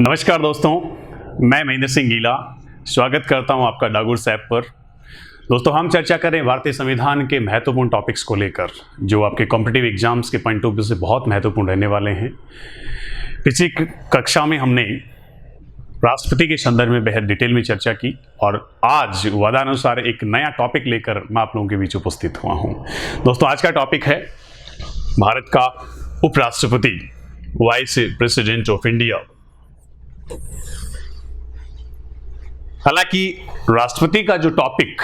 नमस्कार दोस्तों, मैं महेंद्र सिंह गीला स्वागत करता हूं आपका डागुर्स ऐप पर। दोस्तों, हम चर्चा करें भारतीय संविधान के महत्वपूर्ण टॉपिक्स को लेकर जो आपके कॉम्पिटिटिव एग्जाम्स के पॉइंट ऑफ व्यू से बहुत महत्वपूर्ण रहने वाले हैं। पिछली कक्षा में हमने राष्ट्रपति के संदर्भ में बेहद डिटेल में चर्चा की और आज वादानुसार एक नया टॉपिक लेकर मैं आप लोगों के बीच उपस्थित हुआ हूँ। दोस्तों, आज का टॉपिक है भारत का उपराष्ट्रपति, वाइस प्रेसिडेंट ऑफ इंडिया। हालांकि राष्ट्रपति का जो टॉपिक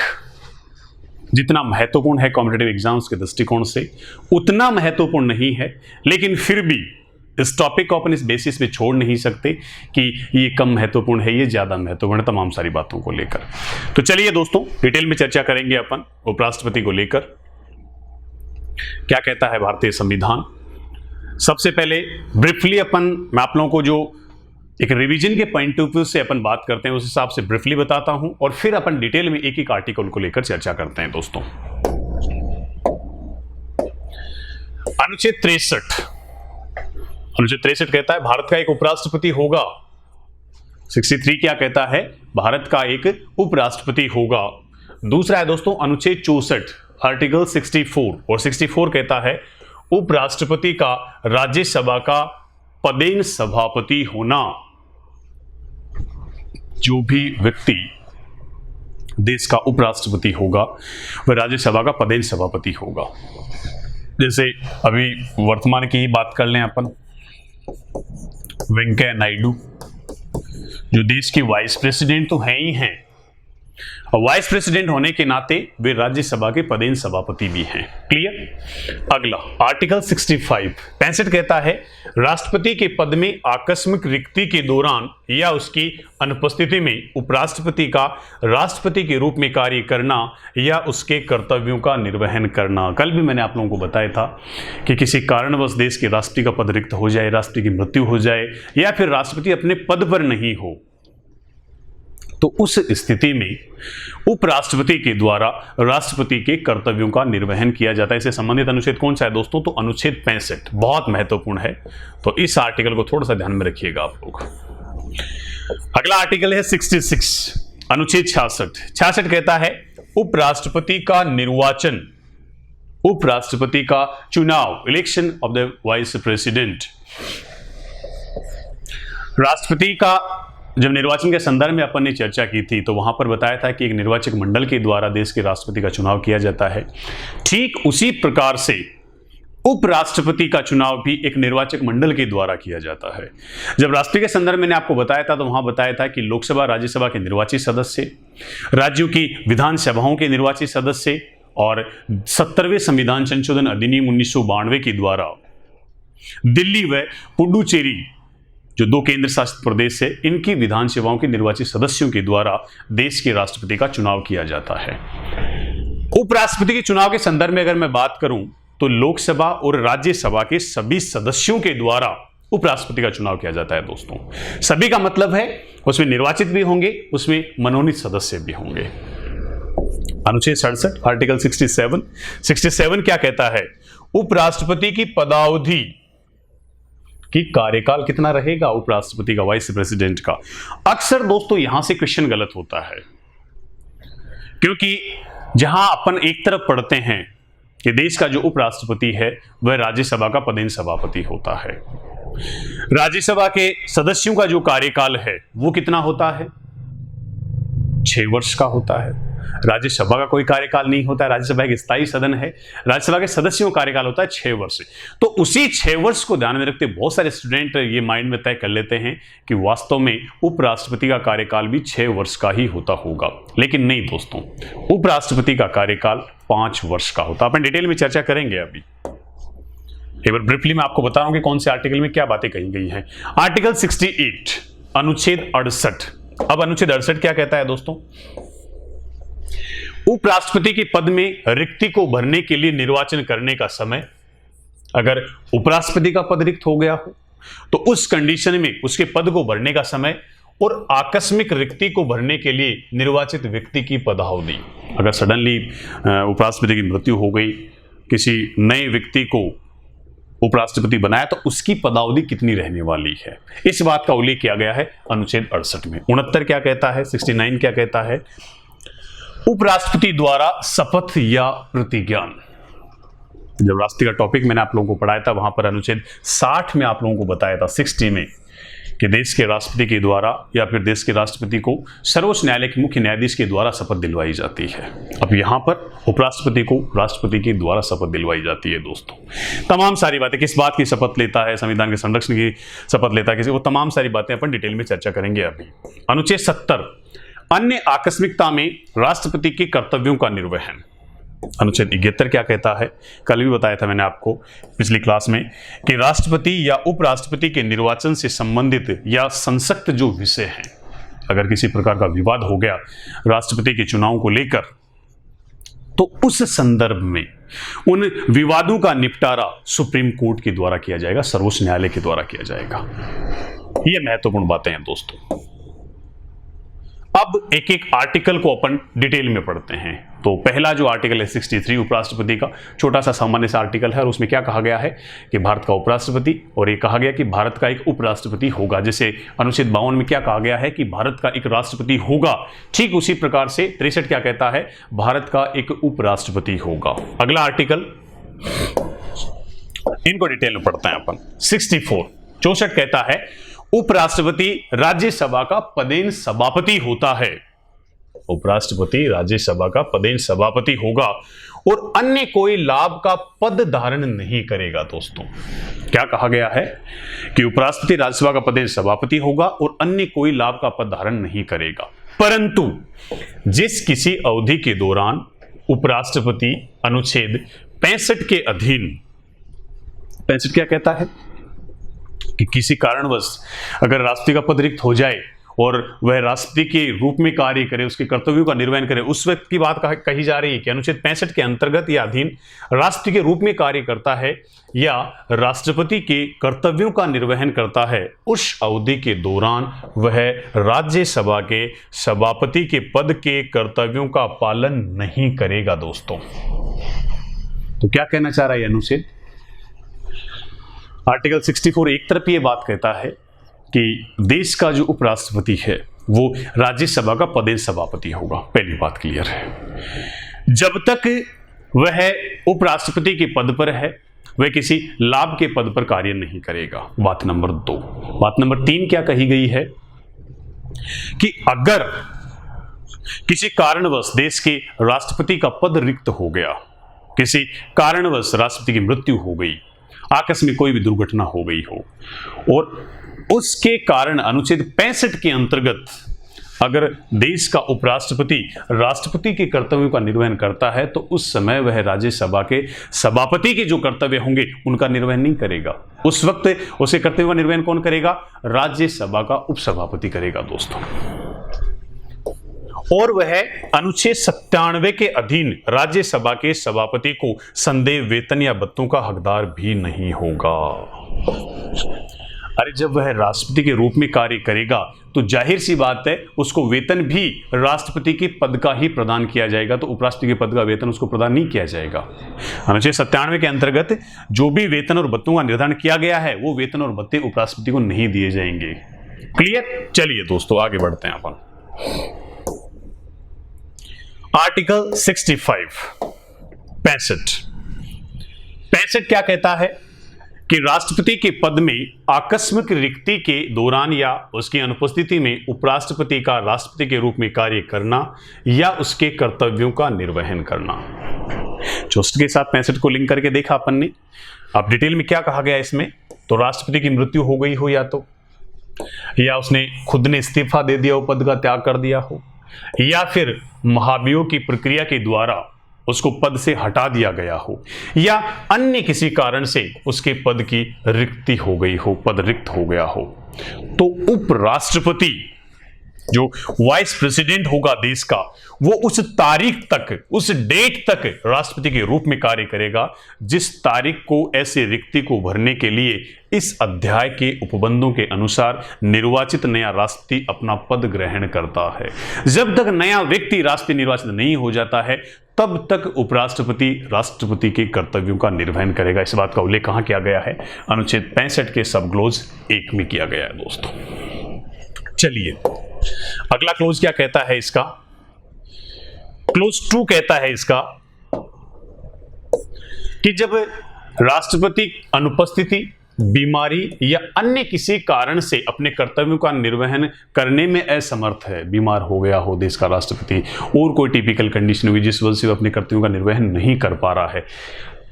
जितना महत्वपूर्ण है कॉम्पिटिटिव एग्जाम्स के दृष्टिकोण से उतना महत्वपूर्ण नहीं है, लेकिन फिर भी इस टॉपिक को अपन इस बेसिस पे छोड़ नहीं सकते कि ये कम महत्वपूर्ण है, ये ज्यादा महत्वपूर्ण है, तमाम सारी बातों को लेकर। तो चलिए दोस्तों, डिटेल में चर्चा करेंगे अपन उपराष्ट्रपति को लेकर। क्या कहता है भारतीय संविधान। सबसे पहले ब्रीफली मैं आप लोगों को जो एक रिवीजन के पॉइंट ऑफ व्यू से अपन बात करते हैं उस हिसाब से ब्रीफली बताता हूं और फिर अपन डिटेल में एक एक आर्टिकल को लेकर चर्चा करते हैं। दोस्तों, अनुच्छेद 63 कहता है भारत का एक उपराष्ट्रपति होगा। 63 क्या कहता है? भारत का एक उपराष्ट्रपति होगा। दूसरा है दोस्तों अनुच्छेद 64 आर्टिकल 64 और 64 कहता है उपराष्ट्रपति का राज्यसभा का पदेन सभापति होना। जो भी व्यक्ति देश का उपराष्ट्रपति होगा वह राज्यसभा का पदेन सभापति होगा। जैसे अभी वर्तमान की ही बात कर लें अपन, वेंकैया नायडू जो देश के वाइस प्रेसिडेंट तो हैं ही हैं और वाइस प्रेसिडेंट होने के नाते वे राज्यसभा के पदेन सभापति भी हैं। क्लियर। अगला आर्टिकल 65 कहता है राष्ट्रपति के पद में आकस्मिक रिक्ति के दौरान या उसकी अनुपस्थिति में उपराष्ट्रपति का राष्ट्रपति के रूप में कार्य करना या उसके कर्तव्यों का निर्वहन करना। कल भी मैंने आप लोगों को बताया था कि किसी कारणवश देश के राष्ट्रपति का पद रिक्त हो जाए, राष्ट्रपति की मृत्यु हो जाए या फिर राष्ट्रपति अपने पद पर नहीं हो, तो उस स्थिति में उपराष्ट्रपति के द्वारा राष्ट्रपति के कर्तव्यों का निर्वहन किया जाता है। इससे संबंधित अनुच्छेद कौन सा है दोस्तों? तो अनुच्छेद 65 बहुत महत्वपूर्ण है, तो इस आर्टिकल को थोड़ा सा ध्यान में रखिएगा आप लोग। अगला आर्टिकल है 66 अनुच्छेद 66 कहता है उपराष्ट्रपति का निर्वाचन, उपराष्ट्रपति का चुनाव, election of the vice president. राष्ट्रपति का जब निर्वाचन के संदर्भ में अपन ने चर्चा की थी तो वहां पर बताया था कि एक निर्वाचक मंडल के द्वारा देश के राष्ट्रपति का चुनाव किया जाता है। ठीक उसी प्रकार से उपराष्ट्रपति का चुनाव भी एक निर्वाचक मंडल के द्वारा किया जाता है। जब राष्ट्रपति के संदर्भ में मैंने आपको बताया था तो वहां बताया था कि लोकसभा राज्यसभा के निर्वाचित सदस्य, राज्यों की विधानसभाओं के निर्वाचित सदस्य और 70वें संविधान संशोधन अधिनियम 1992 के द्वारा दिल्ली व पुडुचेरी जो 2 केंद्र शासित प्रदेश है इनकी विधानसभाओं के निर्वाचित सदस्यों के द्वारा देश के राष्ट्रपति का चुनाव किया जाता है। उपराष्ट्रपति के चुनाव के संदर्भ में अगर मैं बात करूं तो लोकसभा और राज्यसभा के सभी सदस्यों के द्वारा उपराष्ट्रपति का चुनाव किया जाता है। दोस्तों, सभी का मतलब है उसमें निर्वाचित भी होंगे, उसमें मनोनीत सदस्य भी होंगे। अनुच्छेद 67 आर्टिकल 67 क्या कहता है? उपराष्ट्रपति की पदावधि कि कार्यकाल कितना रहेगा उपराष्ट्रपति का, वाइस प्रेसिडेंट का। अक्सर दोस्तों यहां से क्वेश्चन गलत होता है, क्योंकि जहां अपन एक तरफ पढ़ते हैं कि देश का जो उपराष्ट्रपति है वह राज्यसभा का पदेन सभापति होता है। राज्यसभा के सदस्यों का जो कार्यकाल है वो कितना होता है? 6 वर्ष का होता है। राज्यसभा का कोई कार्यकाल नहीं होता है, राज्यसभा एक स्थायी सदन है, राज्यसभा के सदस्यों का कार्यकाल होता है 6 वर्ष। तो उसी 6 वर्ष को ध्यान में रखते बहुत सारे स्टूडेंट ये माइंड में तय कर लेते हैं कि वास्तव में उपराष्ट्रपति का कार्यकाल भी 6 वर्ष का ही होता होगा, लेकिन नहीं दोस्तों, उपराष्ट्रपति का कार्यकाल 5 वर्ष का होता है। अपन डिटेल में चर्चा करेंगे। अभी एक बार ब्रीफली मैं आपको बता रहा हूं कि कौन से आर्टिकल में क्या बातें कही गई हैं। आर्टिकल 68 अनुच्छेद 68। अब अनुच्छेद 68 क्या कहता है दोस्तों? उपराष्ट्रपति के पद में रिक्ति को भरने के लिए निर्वाचन करने का समय, अगर उपराष्ट्रपति का पद रिक्त हो गया हो तो उस कंडीशन में उसके पद को भरने का समय और आकस्मिक रिक्ति को भरने के लिए निर्वाचित व्यक्ति की पदावधि। अगर सडनली उपराष्ट्रपति की मृत्यु हो गई, किसी नए व्यक्ति को उपराष्ट्रपति बनाया तो उसकी पदावधि कितनी रहने वाली है, इस बात का उल्लेख किया गया है अनुच्छेद 68 में। 69 क्या कहता है, 69 क्या कहता है, उपराष्ट्रपति द्वारा शपथ या प्रतिज्ञान। जब राष्ट्रपति का टॉपिक मैंने आप लोगों को पढ़ाया था वहां पर अनुच्छेद 60 में आप लोगों को बताया था, 60 में, कि देश के राष्ट्रपति के द्वारा या फिर देश के राष्ट्रपति को सर्वोच्च न्यायालय के मुख्य न्यायाधीश के द्वारा शपथ दिलवाई जाती है। अब यहां पर उपराष्ट्रपति को राष्ट्रपति के द्वारा शपथ दिलवाई जाती है। दोस्तों तमाम सारी बातें, किस बात की शपथ लेता है, संविधान के संरक्षण की शपथ लेता है किसी, वो तमाम सारी बातें अपन डिटेल में चर्चा करेंगे अभी। अनुच्छेद 70 अन्य आकस्मिकता में राष्ट्रपति के कर्तव्यों का निर्वहन। अनुच्छेद 71 क्या कहता है, कल भी बताया था मैंने आपको पिछली क्लास में, कि राष्ट्रपति या उपराष्ट्रपति के निर्वाचन से संबंधित या संसक्त जो विषय हैं, अगर किसी प्रकार का विवाद हो गया राष्ट्रपति के चुनाव को लेकर, तो उस संदर्भ में उन विवादों का निपटारा सुप्रीम कोर्ट के द्वारा किया जाएगा, सर्वोच्च न्यायालय के द्वारा किया जाएगा। ये महत्वपूर्ण बातें हैं दोस्तों। अब एक एक आर्टिकल को अपन डिटेल में पढ़ते हैं। तो पहला जो आर्टिकल है 63 उपराष्ट्रपति का, छोटा सा सामान्य सा आर्टिकल है, और उसमें क्या कहा गया है कि भारत का उपराष्ट्रपति, और ये कहा गया कि भारत का एक उपराष्ट्रपति होगा। जैसे अनुच्छेद 52 में क्या कहा गया है कि भारत का एक राष्ट्रपति होगा, ठीक उसी प्रकार से 63 क्या कहता है, भारत का एक उपराष्ट्रपति होगा। अगला आर्टिकल, इनको डिटेल में पढ़ते हैं अपन। 64 कहता है उपराष्ट्रपति राज्यसभा का पदेन सभापति होता है। उपराष्ट्रपति राज्यसभा का पदेन सभापति होगा और अन्य कोई लाभ का पद धारण नहीं करेगा। दोस्तों क्या कहा गया है कि उपराष्ट्रपति राज्यसभा का पदेन सभापति होगा और अन्य कोई लाभ का पद धारण नहीं करेगा, परंतु जिस किसी अवधि के दौरान उपराष्ट्रपति अनुच्छेद 65 के अधीन, 65 क्या कहता है कि किसी कारणवश अगर राष्ट्रपति का पद रिक्त हो जाए और वह राष्ट्रपति के रूप में कार्य करे, उसके कर्तव्यों का निर्वहन करे, उस व्यक्ति की बात कही जा रही है कि अनुच्छेद 65 के अंतर्गत या अधीन राष्ट्रपति के रूप में कार्य करता है या राष्ट्रपति के कर्तव्यों का निर्वहन करता है, उस अवधि के दौरान वह राज्यसभा के सभापति के पद के कर्तव्यों का पालन नहीं करेगा। दोस्तों तो क्या कहना चाह रहा है अनुच्छेद, आर्टिकल 64 एक तरफ ये बात कहता है कि देश का जो उपराष्ट्रपति है वो राज्यसभा का पदेन सभापति होगा। पहली बात क्लियर है। जब तक वह उपराष्ट्रपति के पद पर है वह किसी लाभ के पद पर कार्य नहीं करेगा। बात नंबर 2। बात नंबर 3 क्या कही गई है कि अगर किसी कारणवश देश के राष्ट्रपति का पद रिक्त हो गया, किसी कारणवश राष्ट्रपति की मृत्यु हो गई, आकस्मिक कोई भी दुर्घटना हो गई हो और उसके कारण अनुच्छेद 65 के अंतर्गत अगर देश का उपराष्ट्रपति राष्ट्रपति के कर्तव्यों का निर्वहन करता है तो उस समय वह राज्यसभा के सभापति के जो कर्तव्य होंगे उनका निर्वहन नहीं करेगा। उस वक्त उसे कर्तव्यों का निर्वहन कौन करेगा, राज्यसभा का उपसभापति करेगा। दोस्तों और वह अनुच्छेद 97 के अधीन राज्यसभा के सभापति को संदेह वेतन या भत्तों का हकदार भी नहीं होगा। अरे जब वह राष्ट्रपति के रूप में कार्य करेगा तो जाहिर सी बात है उसको वेतन भी राष्ट्रपति के पद का ही प्रदान किया जाएगा, तो उपराष्ट्रपति के पद का वेतन उसको प्रदान नहीं किया जाएगा। अनुच्छेद 97 के अंतर्गत जो भी वेतन और भत्तों का निर्धारण किया गया है वो वेतन और भत्ते उपराष्ट्रपति को नहीं दिए जाएंगे। क्लियर। चलिए दोस्तों आगे बढ़ते हैं अपन। आर्टिकल 65 क्या कहता है कि राष्ट्रपति के पद में आकस्मिक रिक्ति के दौरान या उसकी अनुपस्थिति में उपराष्ट्रपति का राष्ट्रपति के रूप में कार्य करना या उसके कर्तव्यों का निर्वहन करना। 64 के साथ 65 को लिंक करके देखा अपन ने। अब डिटेल में क्या कहा गया इसमें, तो राष्ट्रपति की मृत्यु हो गई हो या उसने खुद ने इस्तीफा दे दिया हो, पद का त्याग कर दिया हो, या फिर महाभियोग की प्रक्रिया के द्वारा उसको पद से हटा दिया गया हो, या अन्य किसी कारण से उसके पद की रिक्ति हो गई हो, पद रिक्त हो गया हो, तो उपराष्ट्रपति जो वाइस प्रेसिडेंट होगा देश का, वो उस तारीख तक, उस डेट तक राष्ट्रपति के रूप में कार्य करेगा जिस तारीख को ऐसे रिक्ति को भरने के लिए इस अध्याय के उपबंधों के अनुसार निर्वाचित नया राष्ट्रपति अपना पद ग्रहण करता है। जब तक नया व्यक्ति राष्ट्रपति निर्वाचित नहीं हो जाता है तब तक उपराष्ट्रपति राष्ट्रपति के कर्तव्यों का निर्वहन करेगा। इस बात का उल्लेख कहां किया गया है? अनुच्छेद 65 के सब क्लोज 1 में किया गया है दोस्तों। चलिए अगला क्लोज क्या कहता है इसका? क्लोज 2 कहता है इसका कि जब राष्ट्रपति अनुपस्थिति, बीमारी या अन्य किसी कारण से अपने कर्तव्यों का निर्वहन करने में असमर्थ है, बीमार हो गया हो देश का राष्ट्रपति और कोई टिपिकल कंडीशन हुई जिस वजह से वो अपने कर्तव्यों का निर्वहन नहीं कर पा रहा है,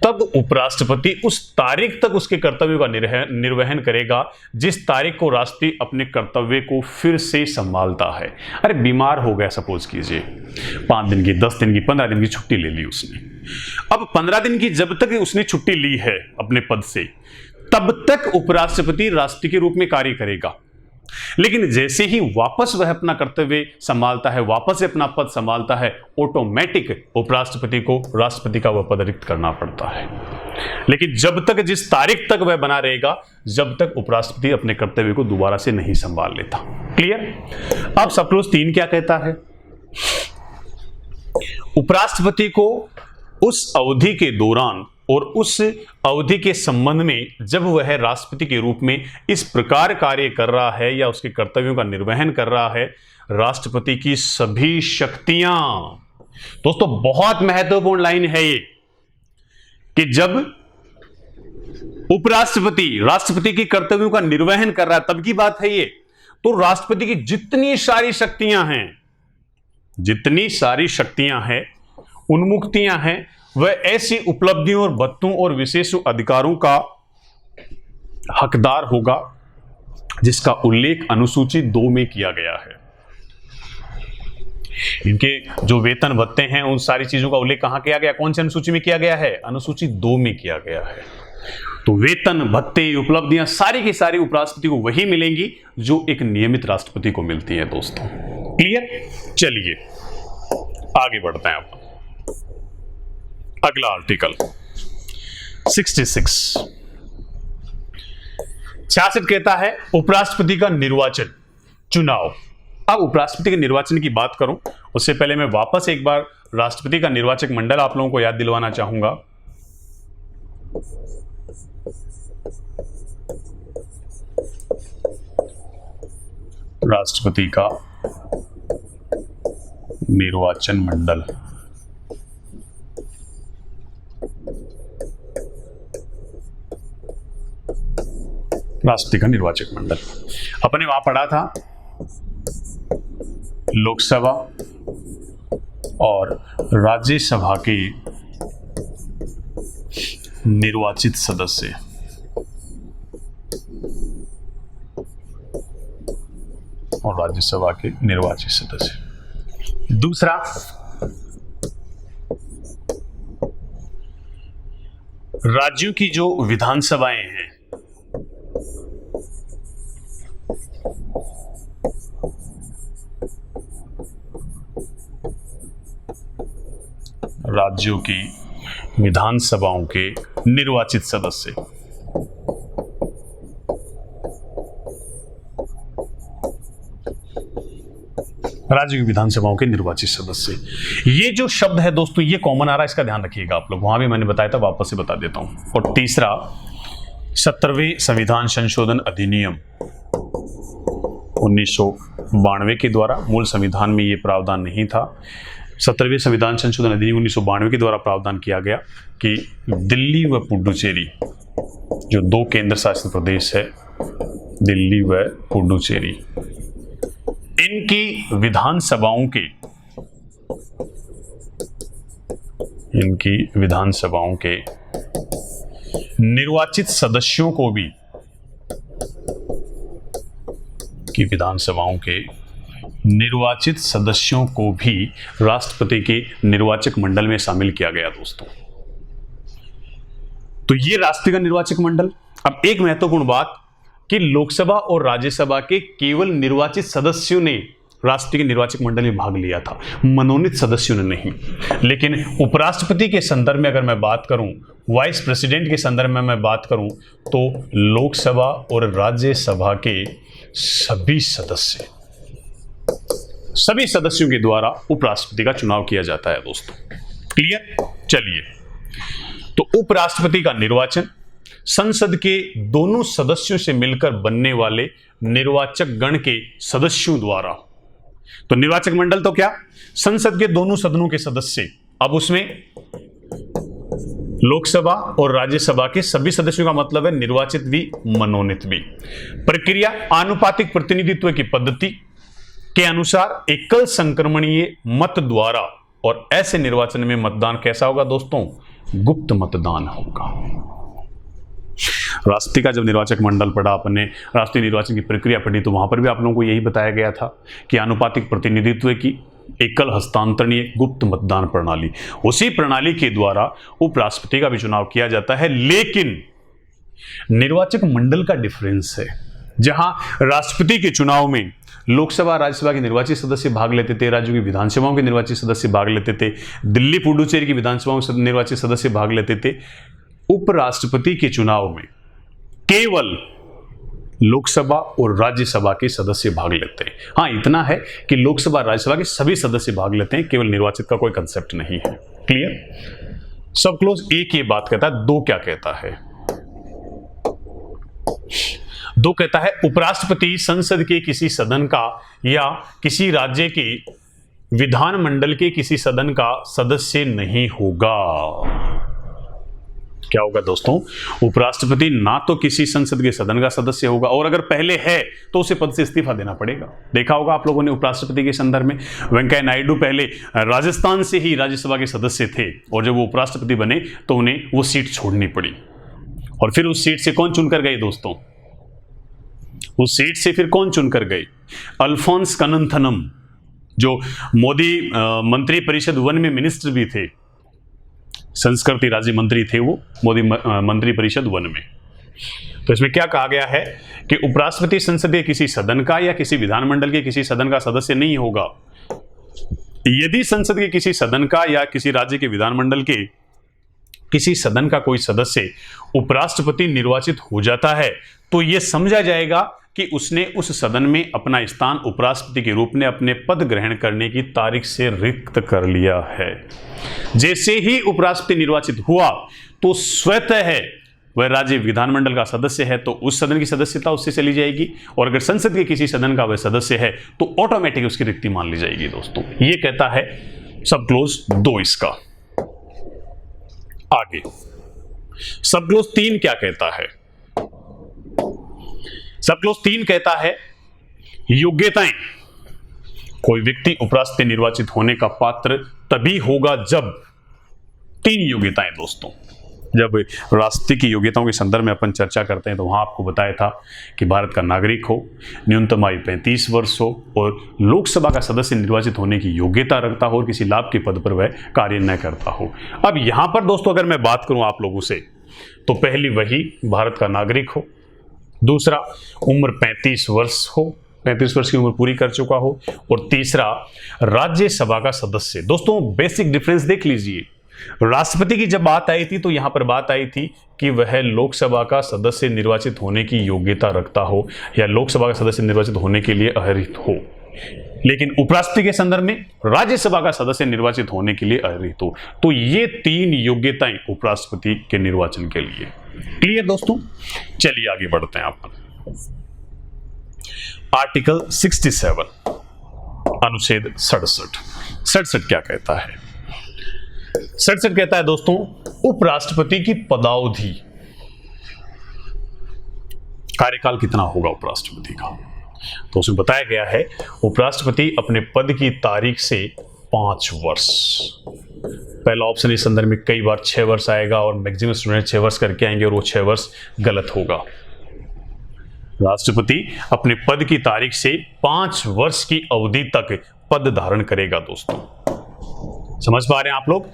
तब उपराष्ट्रपति उस तारीख तक उसके कर्तव्यों का निर्वहन करेगा जिस तारीख को राष्ट्रपति अपने कर्तव्य को फिर से संभालता है। अरे बीमार हो गया, सपोज कीजिए 5 दिन की, 10 दिन की, 15 दिन की छुट्टी ले ली उसने। अब 15 दिन की जब तक उसने छुट्टी ली है अपने पद से, तब तक उपराष्ट्रपति राष्ट्रपति के रूप में कार्य करेगा। लेकिन जैसे ही वापस वह अपना कर्तव्य संभालता है, वापस से अपना पद संभालता है, ऑटोमेटिक उपराष्ट्रपति को राष्ट्रपति का वह पद रिक्त करना पड़ता है। लेकिन जब तक, जिस तारीख तक वह बना रहेगा, जब तक उपराष्ट्रपति अपने कर्तव्य को दोबारा से नहीं संभाल लेता। क्लियर? अब सब क्लोज 3 क्या कहता है? उपराष्ट्रपति को उस अवधि के दौरान और उस अवधि के संबंध में जब वह राष्ट्रपति के रूप में इस प्रकार कार्य कर रहा है या उसके कर्तव्यों का निर्वहन कर रहा है, राष्ट्रपति की सभी शक्तियां, दोस्तों बहुत महत्वपूर्ण लाइन है ये, कि जब उपराष्ट्रपति राष्ट्रपति के कर्तव्यों का निर्वहन कर रहा है, तब की बात है ये, तो राष्ट्रपति की जितनी सारी शक्तियां हैं, जितनी सारी शक्तियां हैं, उन्मुक्तियां हैं, वह ऐसी उपलब्धियों और भत्तों और विशेष अधिकारों का हकदार होगा जिसका उल्लेख अनुसूची 2 में किया गया है। इनके जो वेतन भत्ते हैं उन सारी चीजों का उल्लेख कहां किया गया? कौन सी अनुसूची में किया गया है? अनुसूची 2 में किया गया है। तो वेतन, भत्ते, उपलब्धियां सारी की सारी उपराष्ट्रपति को वही मिलेंगी जो एक नियमित राष्ट्रपति को मिलती है दोस्तों। क्लियर? चलिए आगे बढ़ते हैं। अब अगला आर्टिकल 66 कहता है उपराष्ट्रपति का निर्वाचन, चुनाव। अब उपराष्ट्रपति के निर्वाचन की बात करूं उससे पहले मैं वापस एक बार राष्ट्रपति का निर्वाचक मंडल आप लोगों को याद दिलवाना चाहूंगा। राष्ट्रपति का निर्वाचन मंडल, राष्ट्रपति का निर्वाचक मंडल अपने वहां पढ़ा था लोकसभा और राज्यसभा के निर्वाचित सदस्य, और राज्यसभा के निर्वाचित सदस्य। दूसरा, राज्यों की जो विधानसभाएं हैं, राज्यों की विधानसभाओं के निर्वाचित सदस्य। राज्य की विधानसभाओं के निर्वाचित सदस्य, ये जो शब्द है दोस्तों ये कॉमन आ रहा है, इसका ध्यान रखिएगा आप लोग, वहां भी मैंने बताया था, वापस से बता देता हूं। और तीसरा, 17वें संविधान संशोधन अधिनियम 1992 के द्वारा, मूल संविधान में ये प्रावधान नहीं था, 17वें संविधान संशोधन अधिनियम 1992 के द्वारा प्रावधान किया गया कि दिल्ली व पुडुचेरी जो 2 केंद्र शासित प्रदेश है, दिल्ली व पुडुचेरी, इनकी विधानसभाओं के निर्वाचित सदस्यों को भी, निर्वाचित सदस्यों को भी राष्ट्रपति के निर्वाचक मंडल में शामिल किया गया दोस्तों। तो ये राष्ट्रपति का निर्वाचक मंडल। अब एक महत्वपूर्ण बात कि लोकसभा और राज्यसभा के केवल निर्वाचित सदस्यों ने राष्ट्रपति के निर्वाचक मंडल में भाग लिया था, मनोनीत सदस्यों ने नहीं। लेकिन उपराष्ट्रपति के संदर्भ में अगर मैं बात करूं, वाइस प्रेसिडेंट के संदर्भ में मैं बात करूं, तो लोकसभा और राज्यसभा के सभी सदस्यों के द्वारा उपराष्ट्रपति का चुनाव किया जाता है दोस्तों। क्लियर? चलिए, तो उपराष्ट्रपति का निर्वाचन संसद के दोनों सदस्यों से मिलकर बनने वाले निर्वाचक गण के सदस्यों द्वारा। तो निर्वाचक मंडल तो क्या, संसद के दोनों सदनों के सदस्य, अब उसमें लोकसभा और राज्यसभा के सभी सदस्यों का मतलब है निर्वाचित भी मनोनीत भी। प्रक्रिया आनुपातिक प्रतिनिधित्व की पद्धति के अनुसार एकल संक्रमणीय मत द्वारा, और ऐसे निर्वाचन में मतदान कैसा होगा दोस्तों? गुप्त मतदान होगा। राष्ट्रपति का जब निर्वाचक मंडल पढ़ा, अपने राष्ट्रीय निर्वाचन की प्रक्रिया पढ़ी, तो वहां पर भी आप लोगों को यही बताया गया था कि आनुपातिक प्रतिनिधित्व की एकल हस्तांतरणीय गुप्त मतदान प्रणाली, उसी प्रणाली के द्वारा उपराष्ट्रपति का भी चुनाव किया जाता है। लेकिन निर्वाचक मंडल का डिफरेंस है, जहां राष्ट्रपति के चुनाव में लोकसभा राज्यसभा के निर्वाचित सदस्य भाग लेते थे, राज्यों की विधानसभाओं के निर्वाचित सदस्य भाग लेते थे, दिल्ली पुडुचेरी की विधानसभाओं के निर्वाचित सदस्य भाग लेते थे। उपराष्ट्रपति के चुनाव में केवल लोकसभा और राज्यसभा के सदस्य भाग लेते हैं। हाँ, इतना है कि लोकसभा राज्यसभा के सभी सदस्य भाग लेते हैं, केवल निर्वाचित का कोई कंसेप्ट नहीं है। क्लियर? सब क्लोज एक ये बात कहता है, दो क्या कहता है? दो कहता है उपराष्ट्रपति संसद के किसी सदन का या किसी राज्य के विधानमंडल के किसी सदन का सदस्य नहीं होगा। क्या होगा दोस्तों? उपराष्ट्रपति ना तो किसी संसद के सदन का सदस्य होगा, और अगर पहले है तो उसे पद से इस्तीफा देना पड़ेगा। देखा होगा आप लोगों ने उपराष्ट्रपति के संदर्भ में, वेंकैया नायडू पहले राजस्थान से ही राज्यसभा के सदस्य थे, और जब वो उपराष्ट्रपति बने तो उन्हें वो सीट छोड़नी पड़ी। और फिर उस सीट से कौन चुनकर गए दोस्तों? उस सीट से फिर कौन चुनकर गए? अल्फोंस कन्नथनम, जो मोदी मंत्री परिषद 1 में मिनिस्टर भी थे, संस्कृति राज्य मंत्री थे वो, मोदी मंत्री परिषद 1 में। तो इसमें क्या कहा गया है कि उपराष्ट्रपति संसद के किसी सदन का या किसी विधानमंडल के किसी सदन का सदस्य नहीं होगा। यदि संसद के किसी सदन का या किसी राज्य के विधानमंडल के किसी सदन का कोई सदस्य उपराष्ट्रपति निर्वाचित हो जाता है, तो यह समझा जाएगा कि उसने उस सदन में अपना स्थान उपराष्ट्रपति के रूप में अपने पद ग्रहण करने की तारीख से रिक्त कर लिया है। जैसे ही उपराष्ट्रपति निर्वाचित हुआ तो स्वतः है वह राज्य विधानमंडल का सदस्य है तो उस सदन की सदस्यता उससे चली जाएगी, और अगर संसद के किसी सदन का वह सदस्य है तो ऑटोमेटिक उसकी रिक्ति मान ली जाएगी। दोस्तों, यह कहता है सब क्लोज 2 इसका। आगे सब क्लोज 3 क्या कहता है? सब क्लोज 3 कहता है योग्यताएं। कोई व्यक्ति उपराष्ट्रपति निर्वाचित होने का पात्र तभी होगा जब 3 योग्यताएं दोस्तों। जब राष्ट्रपति की योग्यताओं के संदर्भ में अपन चर्चा करते हैं तो वहां आपको बताया था कि भारत का नागरिक हो, न्यूनतम आयु 35 वर्ष हो, और लोकसभा का सदस्य निर्वाचित होने की योग्यता रखता हो और किसी लाभ के पद पर वह कार्य न करता हो। अब यहां पर दोस्तों अगर मैं बात करूं आप लोगों से, तो पहली वही भारत का नागरिक हो, दूसरा उम्र 35 वर्ष हो, 35 वर्ष की उम्र पूरी कर चुका हो, और तीसरा राज्यसभा का सदस्य। दोस्तों बेसिक डिफरेंस देख लीजिए। राष्ट्रपति की जब बात आई थी तो यहां पर बात आई थी कि वह लोकसभा का सदस्य निर्वाचित होने की योग्यता रखता हो या लोकसभा का सदस्य निर्वाचित होने के लिए अर्हित हो, लेकिन उपराष्ट्रपति के संदर्भ में राज्यसभा का सदस्य निर्वाचित होने के लिए अर्हित हो। तो ये 3 योग्यताएं उपराष्ट्रपति के निर्वाचन के लिए। क्लियर दोस्तों? चलिए आगे बढ़ते हैं। आप आर्टिकल 67 अनुच्छेद 67 क्या कहता है? 67 कहता है दोस्तों उपराष्ट्रपति की पदावधि, कार्यकाल कितना होगा उपराष्ट्रपति का। तो उसमें बताया गया है उपराष्ट्रपति अपने पद की तारीख से 5 वर्ष। पहला ऑप्शन इस संदर्भ में कई बार 6 वर्ष आएगा और मैक्सिमम स्टूडेंट 6 वर्ष करके आएंगे और वो 6 वर्ष गलत होगा। राष्ट्रपति अपने पद की तारीख से 5 वर्ष की अवधि तक पद धारण करेगा। दोस्तों समझ पा रहे हैं आप लोग?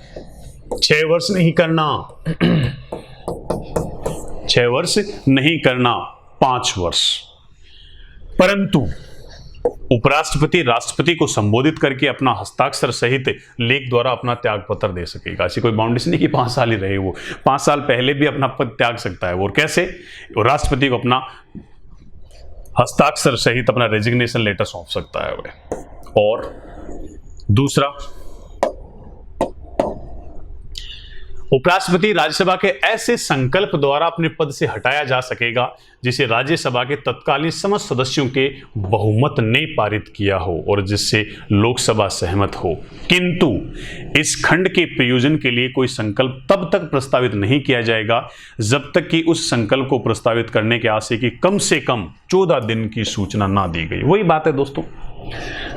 6 वर्ष नहीं करना, 6 वर्ष नहीं करना, 5 वर्ष। परंतु उपराष्ट्रपति राष्ट्रपति को संबोधित करके अपना हस्ताक्षर सहित लेख द्वारा अपना त्याग पत्र दे सकेगा। ऐसी कोई बाउंड्री नहीं कि 5 साल ही रहे, वो 5 साल पहले भी अपना पद त्याग सकता है। और कैसे? राष्ट्रपति को अपना हस्ताक्षर सहित अपना रेजिग्नेशन लेटर सौंप सकता है वह। और दूसरा, उपराष्ट्रपति राज्यसभा के ऐसे संकल्प द्वारा अपने पद से हटाया जा सकेगा जिसे राज्यसभा के तत्कालीन समस्त सदस्यों के बहुमत ने पारित किया हो और जिससे लोकसभा सहमत हो, किंतु इस खंड के प्रयोजन के लिए कोई संकल्प तब तक प्रस्तावित नहीं किया जाएगा जब तक कि उस संकल्प को प्रस्तावित करने के आशय की कम से कम 14 दिन की सूचना ना दी गई। वही बात है दोस्तों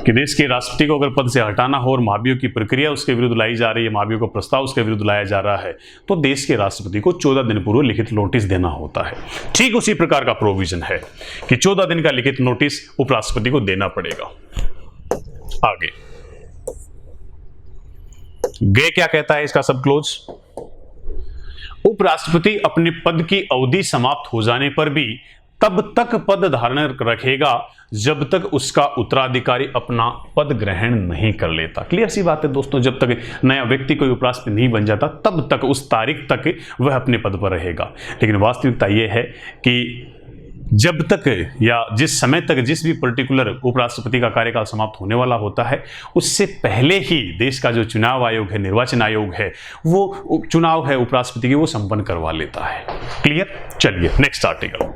कि देश के राष्ट्रपति को अगर पद से हटाना हो और महाभियोग की प्रक्रिया उसके विरुद्ध लाई जा रही है, महाभियोग का प्रस्ताव उसके विरुद्ध लाया जा रहा है, तो देश के राष्ट्रपति को 14 दिन पूर्व लिखित नोटिस देना होता है। ठीक उसी प्रकार का प्रोविजन है कि 14 दिन का लिखित नोटिस उपराष्ट्रपति को देना पड़ेगा। आगे गे क्या कहता है इसका सब क्लोज? उपराष्ट्रपति अपने पद की अवधि समाप्त हो जाने पर भी तब तक पद धारण रखेगा जब तक उसका उत्तराधिकारी अपना पद ग्रहण नहीं कर लेता। क्लियर सी बात है दोस्तों, जब तक नया व्यक्ति कोई उपराष्ट्रपति नहीं बन जाता तब तक, उस तारीख तक वह अपने पद पर रहेगा। लेकिन वास्तविकता यह है कि जब तक या जिस समय तक जिस भी पर्टिकुलर उपराष्ट्रपति का कार्यकाल समाप्त होने वाला होता है, उससे पहले ही देश का जो चुनाव आयोग है, निर्वाचन आयोग है, वो चुनाव है उपराष्ट्रपति की, वो संपन्न करवा लेता है। क्लियर? चलिए नेक्स्ट आर्टिकल,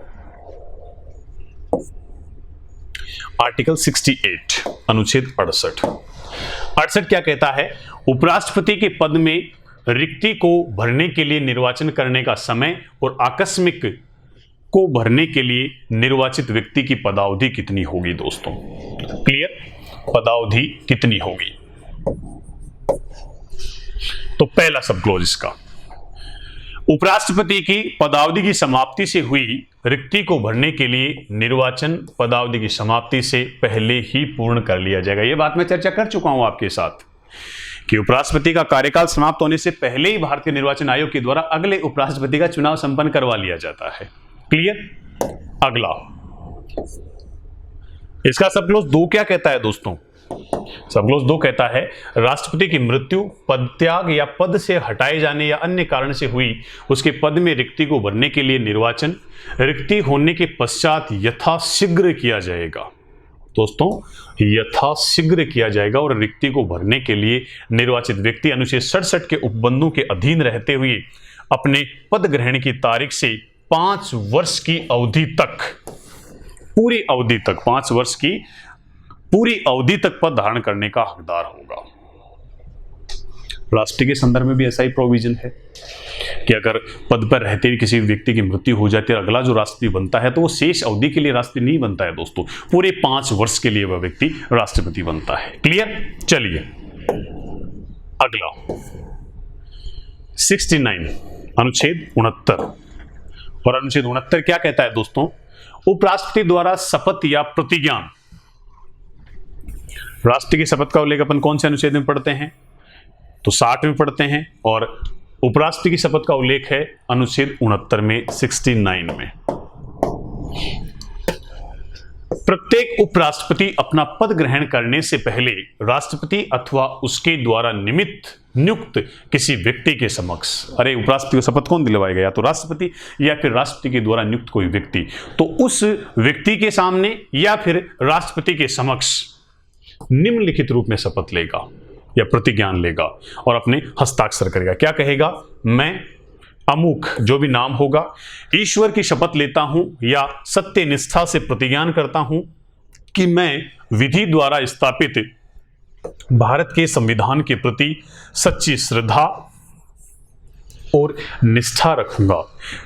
आर्टिकल 68 अनुच्छेद 68 क्या कहता है? उपराष्ट्रपति के पद में रिक्ति को भरने के लिए निर्वाचन करने का समय और आकस्मिक को भरने के लिए निर्वाचित व्यक्ति की पदावधि कितनी होगी दोस्तों? क्लियर? पदावधि कितनी होगी? तो पहला सब क्लोज इसका, उपराष्ट्रपति की पदावधि की समाप्ति से हुई रिक्ति को भरने के लिए निर्वाचन पदावधि की समाप्ति से पहले ही पूर्ण कर लिया जाएगा। यह बात मैं चर्चा कर चुका हूं आपके साथ कि उपराष्ट्रपति का कार्यकाल समाप्त होने से पहले ही भारतीय निर्वाचन आयोग के द्वारा अगले उपराष्ट्रपति का चुनाव संपन्न करवा लिया जाता है। क्लियर? अगला इसका सब क्लोज 2 क्या कहता है दोस्तों? सब क्लोज 2 कहता है राष्ट्रपति की मृत्यु, पद त्याग या पद से हटाए जाने या अन्य कारण से हुई उसके पद में रिक्ति को भरने के लिए निर्वाचन रिक्ति होने के पश्चात यथाशीघ्र किया जाएगा। दोस्तों यथाशीघ्र किया जाएगा और रिक्ति को भरने के लिए निर्वाचित व्यक्ति अनुच्छेद 67 के उपबंधों के अधीन रहते हुए अपने पद ग्रहण की तारीख से 5 वर्ष की अवधि तक, पूरी अवधि तक, 5 वर्ष की पूरी अवधि तक पद धारण करने का हकदार होगा। राष्ट्रपति के संदर्भ में भी ऐसा ही प्रोविजन है कि अगर पद पर रहते हुए किसी व्यक्ति की मृत्यु हो जाती है, अगला जो राष्ट्रपति बनता है तो वो शेष अवधि के लिए राष्ट्रपति नहीं बनता है दोस्तों, पूरे 5 वर्ष के लिए वह व्यक्ति राष्ट्रपति बनता है। क्लियर? चलिए अगला 69 अनुच्छेद 69 और अनुच्छेद 69 क्या कहता है दोस्तों? उपराष्ट्रपति द्वारा शपथ या प्रतिज्ञान। राष्ट्रपति की शपथ का उल्लेख अपन कौन से अनुच्छेद में पढ़ते हैं? तो 60 में पढ़ते हैं। और उपराष्ट्रपति की शपथ का उल्लेख है अनुच्छेद 69 में, 69 में। प्रत्येक उपराष्ट्रपति अपना पद ग्रहण करने से पहले राष्ट्रपति अथवा उसके द्वारा नियुक्त किसी व्यक्ति के समक्ष, अरे उपराष्ट्रपति को शपथ कौन दिलवाएगा? या तो राष्ट्रपति या फिर राष्ट्रपति के द्वारा नियुक्त कोई व्यक्ति, तो उस व्यक्ति के सामने या फिर राष्ट्रपति के समक्ष निम्नलिखित रूप में शपथ लेगा या प्रतिज्ञान लेगा और अपने हस्ताक्षर करेगा। क्या कहेगा? मैं अमुक, जो भी नाम होगा, ईश्वर की शपथ लेता हूं या सत्य निष्ठा से प्रतिज्ञान करता हूं कि मैं विधि द्वारा स्थापित भारत के संविधान के प्रति सच्ची श्रद्धा और निष्ठा रखूंगा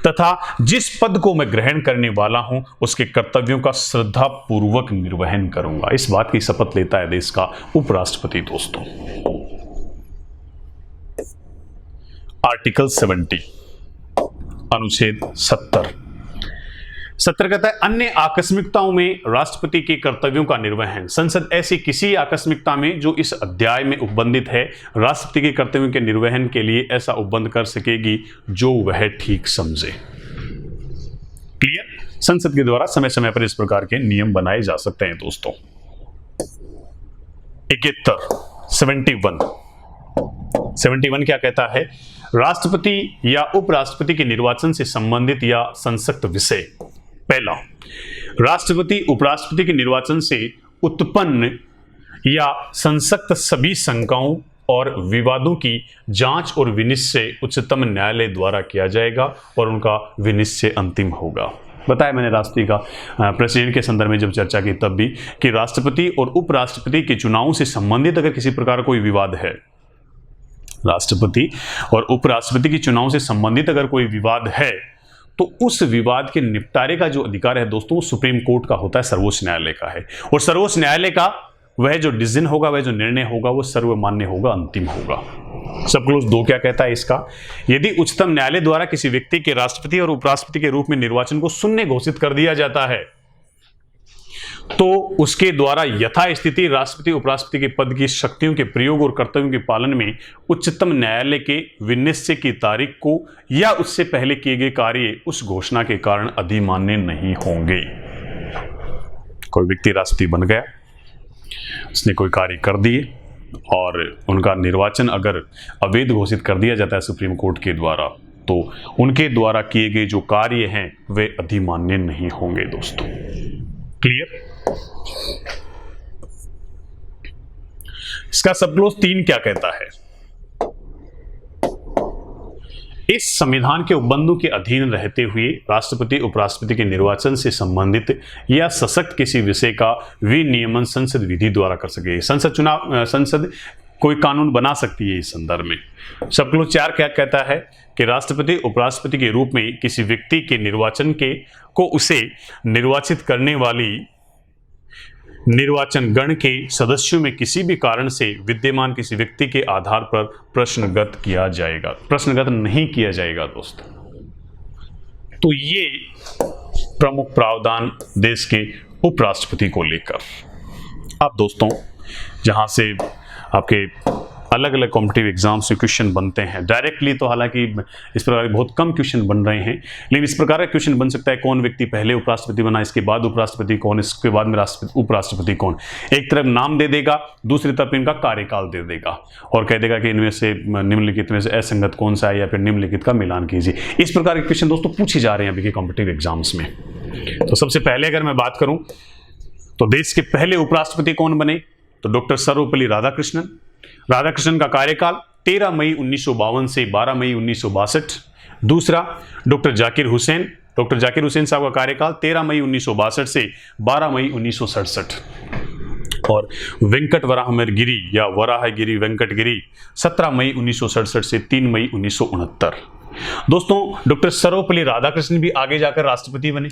तथा जिस पद को मैं ग्रहण करने वाला हूं उसके कर्तव्यों का श्रद्धा पूर्वक निर्वहन करूंगा। इस बात की शपथ लेता है देश का उपराष्ट्रपति दोस्तों। आर्टिकल 70 अनुच्छेद 70 कहता है अन्य आकस्मिकताओं में राष्ट्रपति के कर्तव्यों का निर्वहन। संसद ऐसी किसी आकस्मिकता में जो इस अध्याय में उपबंधित है राष्ट्रपति के कर्तव्यों के निर्वहन के लिए ऐसा उपबंध कर सकेगी जो वह ठीक समझे। क्लियर? संसद के द्वारा समय समय पर इस प्रकार के नियम बनाए जा सकते हैं दोस्तों। 71 71 क्या कहता है? राष्ट्रपति या उपराष्ट्रपति के निर्वाचन से संबंधित या संसक्त विषय। पहला, राष्ट्रपति उपराष्ट्रपति के निर्वाचन से उत्पन्न या संसक्त सभी शंकाओं और विवादों की जांच और विनिश्चय उच्चतम न्यायालय द्वारा किया जाएगा और उनका विनिश्चय अंतिम होगा। बताया मैंने राष्ट्रपति का प्रेसिडेंट के संदर्भ में जब चर्चा की तब भी कि राष्ट्रपति और उपराष्ट्रपति के चुनावों से संबंधित अगर किसी प्रकार का कोई विवाद है, राष्ट्रपति और उपराष्ट्रपति के चुनाव से संबंधित अगर कोई विवाद है तो उस विवाद के निपटारे का जो अधिकार है दोस्तों, वो सुप्रीम कोर्ट का होता है, सर्वोच्च न्यायालय का है। और सर्वोच्च न्यायालय का वह जो डिसीजन होगा, वह जो निर्णय होगा, वो सर्वमान्य होगा, अंतिम होगा। सब क्लोज 2 क्या कहता है इसका? यदि उच्चतम न्यायालय द्वारा किसी व्यक्ति के राष्ट्रपति और उपराष्ट्रपति के रूप में निर्वाचन को शून्य घोषित कर दिया जाता है तो उसके द्वारा यथास्थिति राष्ट्रपति उपराष्ट्रपति के पद की शक्तियों के प्रयोग और कर्तव्यों के पालन में उच्चतम न्यायालय के विनिश्चय की तारीख को या उससे पहले किए गए कार्य उस घोषणा के कारण अधिमान्य नहीं होंगे। कोई व्यक्ति राष्ट्रपति बन गया, उसने कोई कार्य कर दिए और उनका निर्वाचन अगर अवैध घोषित कर दिया जाता है सुप्रीम कोर्ट के द्वारा, तो उनके द्वारा किए गए जो कार्य हैं वे अधिमान्य नहीं होंगे दोस्तों। क्लियर? इसका सब क्लोज 3 क्या कहता है? इस संविधान के उपबंधों के अधीन रहते हुए राष्ट्रपति उपराष्ट्रपति के निर्वाचन से संबंधित या सशक्त किसी विषय का विनियमन संसद विधि द्वारा कर सके। संसद कोई कानून बना सकती है इस संदर्भ में। सब क्लोज 4 क्या कहता है कि राष्ट्रपति उपराष्ट्रपति के रूप में किसी व्यक्ति के निर्वाचन को उसे निर्वाचित करने वाली निर्वाचन गण के सदस्यों में किसी भी कारण से विद्यमान किसी व्यक्ति के आधार पर प्रश्नगत किया जाएगा, प्रश्नगत नहीं किया जाएगा दोस्तों। तो ये प्रमुख प्रावधान देश के उपराष्ट्रपति को लेकर। अब दोस्तों, जहां से आपके अलग अलग कॉम्पिटिटिव एग्जाम्स से क्वेश्चन बनते हैं डायरेक्टली, तो हालांकि इस प्रकार के बहुत कम क्वेश्चन बन रहे हैं, लेकिन इस प्रकार का क्वेश्चन बन सकता है कौन व्यक्ति पहले उपराष्ट्रपति बना, इसके बाद उपराष्ट्रपति कौन, इसके बाद में उपराष्ट्रपति कौन। एक तरफ नाम दे देगा, दूसरी तरफ इनका कार्यकाल दे देगा और कह देगा कि इनमें से निम्नलिखित में से असंगत कौन सा है या फिर निम्नलिखित का मिलान कीजिए। इस प्रकार के क्वेश्चन दोस्तों पूछे जा रहे हैं अभी के कॉम्पिटिटिव एग्जाम्स में। तो सबसे पहले अगर मैं बात करूं तो देश के पहले उपराष्ट्रपति कौन बने, तो डॉक्टर सर्वपल्ली राधाकृष्णन। राधाकृष्णन का कार्यकाल 13 मई 1952 से 12 मई 1962। दूसरा, डॉक्टर जाकिर हुसैन। डॉक्टर जाकिर हुसैन साहब का कार्यकाल 13 मई 1962 से 12 मई 1967। और वेंकट वराहगिरी या वराहगिरी वेंकटगिरी 17 मई 1967 से 3 मई 1969। दोस्तों, डॉक्टर सर्वपल्ली राधाकृष्णन भी आगे जाकर राष्ट्रपति बने,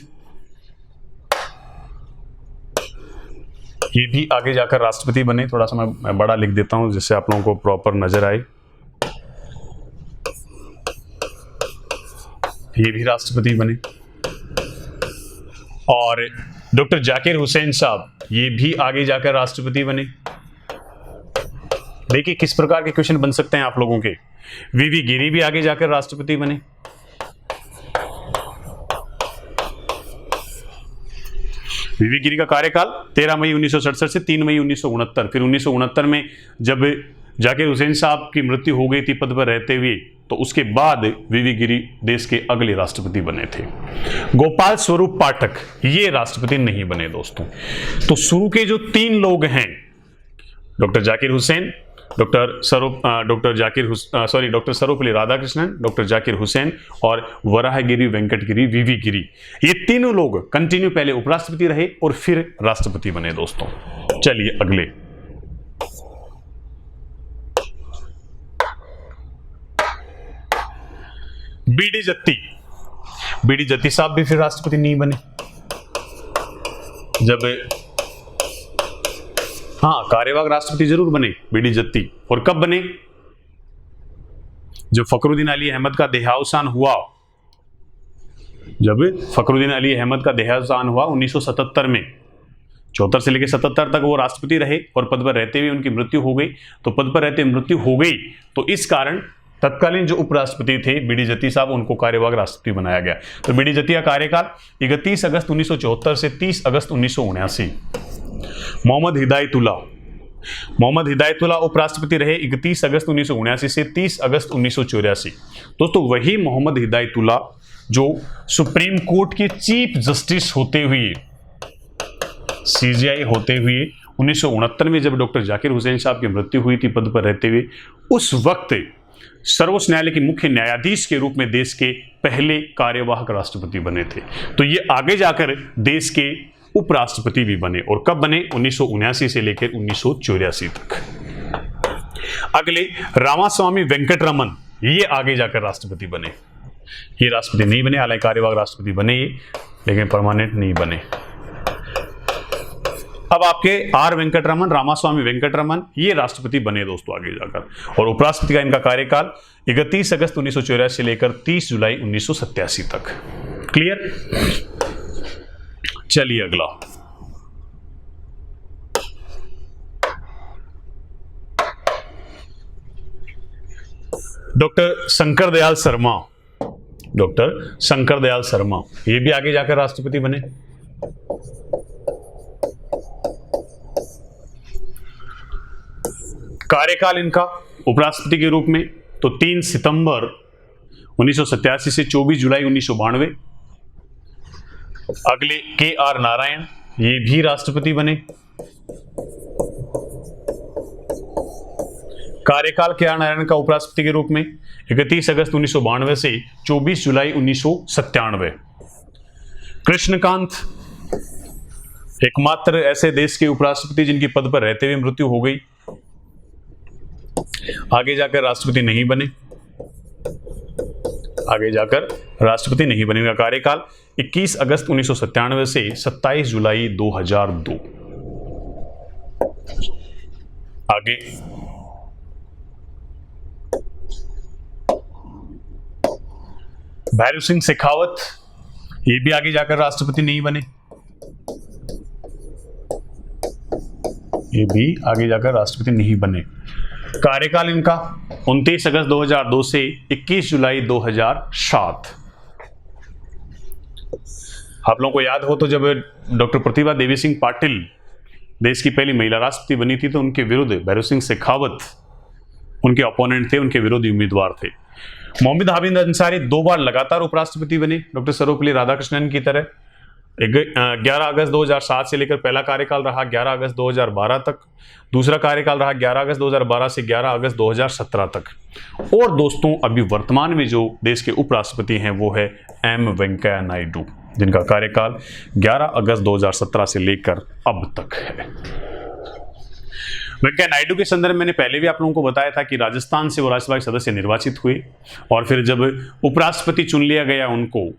ये भी आगे जाकर राष्ट्रपति बने। थोड़ा सा मैं बड़ा लिख देता हूं जिससे आप लोगों को प्रॉपर नजर आए। ये भी राष्ट्रपति बने। और डॉक्टर जाकिर हुसैन साहब, ये भी आगे जाकर राष्ट्रपति बने। देखिए किस प्रकार के क्वेश्चन बन सकते हैं आप लोगों के। वीवी गिरी भी आगे जाकर राष्ट्रपति बने। वीवी गिरी का कार्यकाल 13 मई 1967 से 3 मई 1969। फिर 1969 में जब जाकिर हुसैन साहब की मृत्यु हो गई थी पद पर रहते हुए, तो उसके बाद वीवी गिरी देश के अगले राष्ट्रपति बने थे। गोपाल स्वरूप पाठक ये राष्ट्रपति नहीं बने दोस्तों। तो शुरू के जो 3 लोग हैं, doctor Zakir Hussain, doctor Sarvepalli Radhakrishnan, doctor Zakir Hussain और वराहगिरी वेंकटगिरी वीवी गिरी, ये तीनों लोग कंटिन्यू पहले उपराष्ट्रपति रहे और फिर राष्ट्रपति बने दोस्तों। चलिए अगले, बीडी जत्ती। बीडी जत्ती साहब भी फिर राष्ट्रपति नहीं बने। जब हाँ, कार्यवाहक राष्ट्रपति जरूर बने बीडी जत्ती। और कब बने? जब फखरुद्दीन अली अहमद का देहावसान हुआ। जब फखरुद्दीन अली अहमद का देहावसान हुआ 1977 में, 74 से लेकर 77 तक वो राष्ट्रपति रहे और पद पर रहते हुए उनकी मृत्यु हो गई। तो पद पर रहते मृत्यु हो गई, तो इस कारण तत्कालीन जो उपराष्ट्रपति थे बीडी जत्ती साहब, उनको कार्यवाहक राष्ट्रपति बनाया गया। तो बीडी जत्ती का कार्यकाल 31 अगस्त 1974 से 30 अगस्त 1979। मोहम्मद हिदायतुल्लाह, मोहम्मद हिदायतुल्लाह उपराष्ट्रपति रहे 31 अगस्त 1979 से 30 अगस्त 1984। दोस्तों वही मोहम्मद हिदायतुल्लाह जो सुप्रीम कोर्ट के चीफ जस्टिस होते हुए, सीजेआई होते हुए 1969 में जब डॉक्टर जाकिर हुसैन साहब की मृत्यु हुई थी पद पर रहते हुए, उस वक्त सर्वोच्च न्यायालय के मुख्य न्यायाधीश के रूप में देश के पहले कार्यवाहक राष्ट्रपति बने थे। तो ये आगे जाकर देश के उपराष्ट्रपति भी बने, और कब बने? 1979 से लेकर 1984 तक। अगले रामास्वामी वेंकटरमन, ये आगे जाकर राष्ट्रपति बने। ये राष्ट्रपति नहीं बने, हालांकि कार्यवाहक राष्ट्रपति बने ये, लेकिन परमानेंट नहीं बने। अब आपके आर वेंकटरमन, रामास्वामी वेंकटरमन, ये राष्ट्रपति बने दोस्तों आगे जाकर, और उपराष्ट्रपति का इनका कार्यकाल 31 अगस्त 1984 से लेकर 30 जुलाई 1987 तक। क्लियर? चलिए अगला, डॉक्टर शंकर दयाल शर्मा। डॉक्टर शंकर दयाल शर्मा ये भी आगे जाकर राष्ट्रपति बने। कार्यकाल इनका उपराष्ट्रपति के रूप में तो 3 सितंबर 1987 से 24 जुलाई 1992। अगले के आर नारायण, ये भी राष्ट्रपति बने। कार्यकाल के आर नारायण का उपराष्ट्रपति के रूप में 31 अगस्त 1992 से 24 जुलाई 1997। कृष्णकांत एकमात्र ऐसे देश के उपराष्ट्रपति जिनकी पद पर रहते हुए मृत्यु हो गई, आगे जाकर राष्ट्रपति नहीं बने। आगे जाकर राष्ट्रपति नहीं बने। उनका कार्यकाल 21 अगस्त 1997 से 27 जुलाई 2002। आगे भैरव सिंह शेखावत, ये भी आगे जाकर राष्ट्रपति नहीं बने। ये भी आगे जाकर राष्ट्रपति नहीं बने। कार्यकाल इनका 29 अगस्त 2002 से 21 जुलाई 2007। आप लोगों को याद हो तो जब डॉक्टर प्रतिभा देवी सिंह पाटिल देश की पहली महिला राष्ट्रपति बनी थी, तो उनके विरुद्ध भैरव सिंह शेखावत उनके अपोनेंट थे, उनके विरोधी उम्मीदवार थे। मोहम्मद हामिद अंसारी 2 बार लगातार उपराष्ट्रपति बने, डॉक्टर सर्वपल्ली राधाकृष्णन की तरह। 11 अगस्त 2007 से लेकर पहला कार्यकाल रहा 11 अगस्त 2012 तक, दूसरा कार्यकाल रहा 11 अगस्त 2012 से 11 अगस्त 2017 तक। और दोस्तों अभी वर्तमान में जो देश के उपराष्ट्रपति हैं वो है एम वेंकैया नायडू, जिनका कार्यकाल 11 अगस्त 2017 से लेकर अब तक है। वेंकैया नायडू के संदर्भ में मैंने पहले भी आप लोगों को बताया था कि राजस्थान से वो राज्यसभा के सदस्य निर्वाचित हुए, और फिर जब उपराष्ट्रपति चुन लिया गया उनको,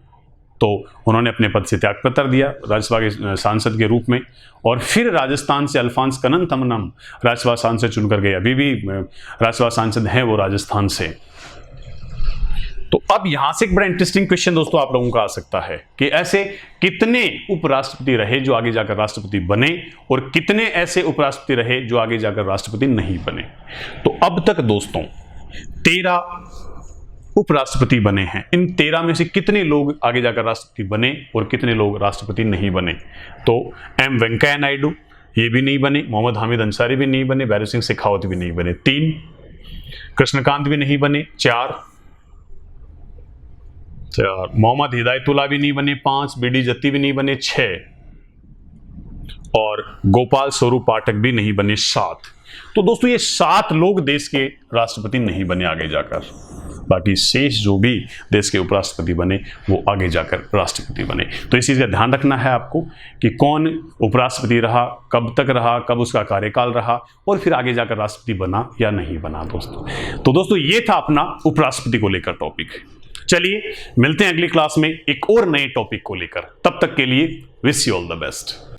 तो उन्होंने अपने पद से त्यागपत्र दिया राज्यसभा के सांसद के रूप में, और फिर राजस्थान से अल्फांस कन्नथम्मनम राज्यसभा सांसद चुनकर गए। अभी भी राज्यसभा सांसद हैं वो राजस्थान से। तो अब यहां से एक बड़ा इंटरेस्टिंग क्वेश्चन दोस्तों आप लोगों का आ सकता है कि ऐसे कितने उपराष्ट्रपति रहे जो आगे जाकर राष्ट्रपति बने, और कितने ऐसे उपराष्ट्रपति रहे जो आगे जाकर राष्ट्रपति नहीं बने। तो अब तक दोस्तों 13 उपराष्ट्रपति बने हैं। इन 13 में से कितने लोग आगे जाकर राष्ट्रपति बने और कितने लोग राष्ट्रपति नहीं बने? तो एम वेंकैया नायडू ये भी नहीं बने, मोहम्मद हामिद अंसारी भी नहीं बने, भैरव सिंह शेखावत भी नहीं बने। 3 कृष्णकांत भी नहीं बने। 4 मोहम्मद हिदायतुल्लाह भी नहीं बने। 5 बीडी जत्ती भी नहीं बने। 6 और गोपाल स्वरूप पाठक भी नहीं बने। 7 तो दोस्तों ये 7 लोग देश के राष्ट्रपति नहीं बने आगे जाकर। बाकी शेष जो भी देश के उपराष्ट्रपति बने वो आगे जाकर राष्ट्रपति बने। तो इस चीज़ का ध्यान रखना है आपको कि कौन उपराष्ट्रपति रहा, कब तक रहा, कब उसका कार्यकाल रहा, और फिर आगे जाकर राष्ट्रपति बना या नहीं बना दोस्तों। तो दोस्तों ये था अपना उपराष्ट्रपति को लेकर टॉपिक। चलिए मिलते हैं अगली क्लास में एक और नए टॉपिक को लेकर। तब तक के लिए wish you all the best.